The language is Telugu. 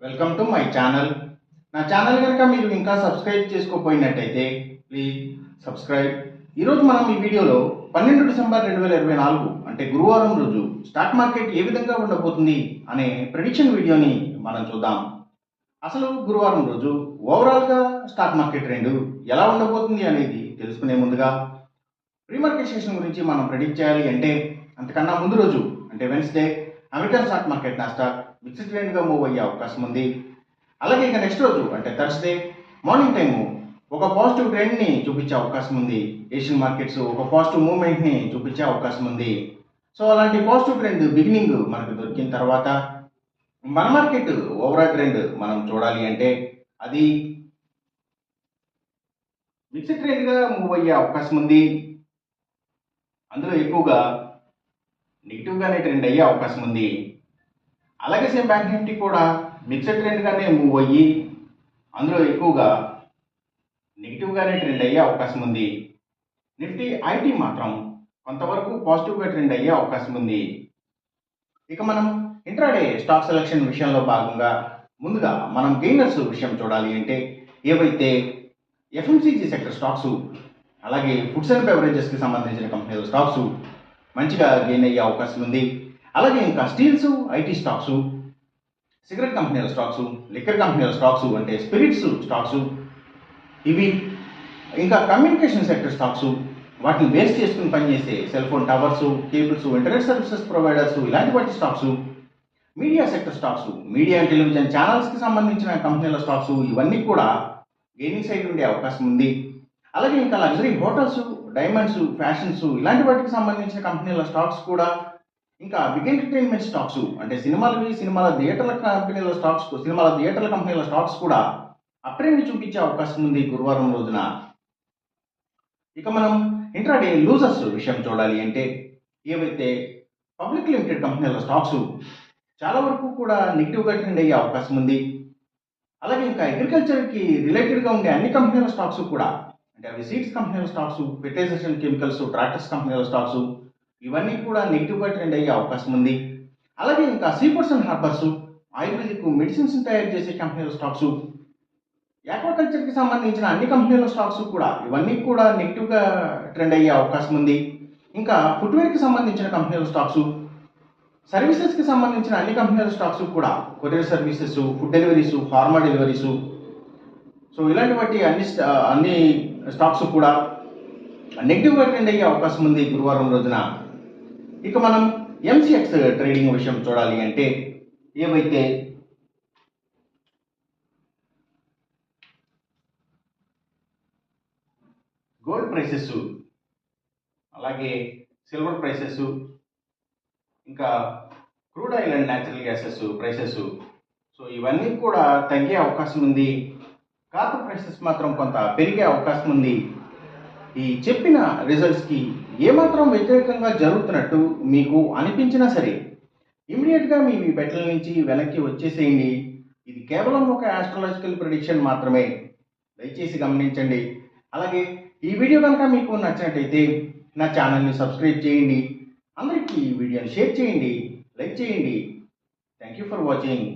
Welcome to my channel. నా ఛానల్ కనుక మీరు ఇంకా సబ్స్క్రైబ్ చేసుకోకపోయినట్టయితే ప్లీజ్ సబ్స్క్రైబ్. ఈరోజు మనం ఈ వీడియోలో 12 డిసెంబర్ 2024 అంటే గురువారం రోజు స్టాక్ మార్కెట్ ఏ విధంగా ఉండబోతుంది అనే ప్రెడిక్షన్ వీడియోని మనం చూద్దాం. అసలు గురువారం రోజు ఓవరాల్గా స్టాక్ మార్కెట్ ట్రెండ్ ఎలా ఉండబోతుంది అనేది తెలుసుకునే ముందుగా ప్రీ మార్కెట్ సెషన్ గురించి మనం ప్రెడిక్ట్ చేయాలి అంటే అంతకన్నా ముందు రోజు అంటే Wednesday American stock market Nasdaq mixed ట్రెండ్గా మూవ్ అయ్యే అవకాశం ఉంది. అలాగే ఇక నెక్స్ట్ రోజు అంటే థర్స్డే మార్నింగ్ టైము ఒక పాజిటివ్ ట్రెండ్ని చూపించే అవకాశం ఉంది. ఏషియన్ మార్కెట్స్ ఒక పాజిటివ్ మూవ్మెంట్ని చూపించే అవకాశం ఉంది. సో అలాంటి పాజిటివ్ ట్రెండ్ బిగినింగ్ మనకు దొరికిన తర్వాత మన మార్కెట్ ఓవరాల్ ట్రెండ్ మనం చూడాలి అంటే అది మిక్స్డ్ ట్రెండ్గా మూవ్ అయ్యే అవకాశం ఉంది. అందులో ఎక్కువగా నెగిటివ్గానే ట్రెండ్ అయ్యే అవకాశం ఉంది. అలాగే సేమ్ బ్యాంక్ నిఫ్టీ కూడా మిక్స్డ్ ట్రెండ్గానే మూవ్ అయ్యి అందులో ఎక్కువగా నెగిటివ్గానే ట్రెండ్ అయ్యే అవకాశం ఉంది. నిఫ్టీ ఐటీ మాత్రం కొంతవరకు పాజిటివ్గా ట్రెండ్ అయ్యే అవకాశం ఉంది. ఇక మనం ఇంట్రాడే స్టాక్ సెలెక్షన్ విషయంలో భాగంగా ముందుగా మనం గెయినర్స్ విషయం చూడాలి అంటే ఏవైతే ఎఫ్ఎంసీజీ సెక్టర్ స్టాక్స్ అలాగే ఫుడ్స్ అండ్ బెవరేజెస్కి సంబంధించిన కంపెనీల స్టాక్స్ మంచిగా గెయిన్ అయ్యే అవకాశం ఉంది. అలాగే ఇంకా స్టీల్స్, ఐటీ స్టాక్స్, సిగరెట్ కంపెనీల స్టాక్స్, లిక్కర్ కంపెనీల స్టాక్స్ అంటే స్పిరిట్స్ స్టాక్స్, ఇవి ఇంకా కమ్యూనికేషన్ సెక్టర్ స్టాక్స్ వాటిని బేస్ చేసుకుని పనిచేసే cell phone towers, cables, internet services providers ఇలాంటి వాటి stocks, media sector stocks, media and television ఛానల్స్కి సంబంధించిన కంపెనీల స్టాక్స్ ఇవన్నీ కూడా గెయినింగ్ సైడ్ ఉండే అవకాశం ఉంది. అలాగే ఇంకా లగ్జరీ హోటల్స్, డైమండ్స్, ఫ్యాషన్స్ ఇలాంటి వాటికి సంబంధించిన కంపెనీల స్టాక్స్ కూడా, ఇంకా బిగ్ ఎంటర్టైన్మెంట్ స్టాక్స్ అంటే సినిమాల థియేటర్ల కంపెనీల స్టాక్స్, సినిమాల థియేటర్ల కంపెనీల స్టాక్స్ కూడా అప్ ట్రెండ్ చూపించే అవకాశం ఉంది గురువారం రోజున. ఇక మనం ఇంట్రాడే లూజర్స్ విషయం చూడాలి అంటే ఏవైతే పబ్లిక్ లిమిటెడ్ కంపెనీల స్టాక్స్ చాలా వరకు కూడా నెగిటివ్గా ట్రెండ్ అయ్యే అవకాశం ఉంది. అలాగే ఇంకా అగ్రికల్చర్కి రిలేటెడ్గా ఉండే అన్ని కంపెనీల స్టాక్స్ కూడా అంటే అవి సీడ్స్ కంపెనీల స్టాక్స్, ఫెర్టిలైజేషన్ కెమికల్స్, ట్రాక్టర్స్ కంపెనీల స్టాక్స్ ఇవన్నీ కూడా నెగిటివ్గా ట్రెండ్ అయ్యే అవకాశం ఉంది. అలాగే ఇంకా seafoods and harbours, ayurvedic medicines తయారు చేసే కంపెనీల స్టాక్స్, ఆక్వాకల్చర్కి సంబంధించిన అన్ని కంపెనీల స్టాక్స్ కూడా ఇవన్నీ కూడా నెగిటివ్గా ట్రెండ్ అయ్యే అవకాశం ఉంది. ఇంకా ఫుట్వేర్కి సంబంధించిన కంపెనీల స్టాక్స్, సర్వీసెస్కి సంబంధించిన అన్ని కంపెనీల స్టాక్స్ కూడా courier services, food deliveries, pharma deliveries, so ఇలాంటి వాటి అన్ని స్టాక్స్ కూడా నెగిటివ్గా ట్రెండ్ అయ్యే అవకాశం ఉంది గురువారం రోజున. ఇక మనం ఎంసీఎక్స్ ట్రేడింగ్ విషయం చూడాలి అంటే ఏవైతే గోల్డ్ ప్రైసెస్, అలాగే సిల్వర్ ప్రైసెస్, ఇంకా crude oil and natural gases prices, so ఇవన్నీ కూడా తగ్గే అవకాశం ఉంది. కాపర్ ప్రైసెస్ మాత్రం కొంత పెరిగే అవకాశం ఉంది. ఈ చెప్పిన రిజల్ట్స్కి ఏమాత్రం వ్యతిరేకంగా జరుగుతున్నట్టు మీకు అనిపించినా సరే ఇమీడియట్గా మీ బెట్ల నుంచి వెనక్కి వచ్చేసేయండి. ఇది కేవలం ఒక ఆస్ట్రాలజికల్ ప్రిడిక్షన్ మాత్రమే, దయచేసి గమనించండి. అలాగే ఈ వీడియో కనుక మీకు నచ్చినట్టయితే నా ఛానల్ని సబ్స్క్రైబ్ చేయండి, అందరికీ ఈ వీడియోని షేర్ చేయండి, లైక్ చేయండి. Thank you for watching.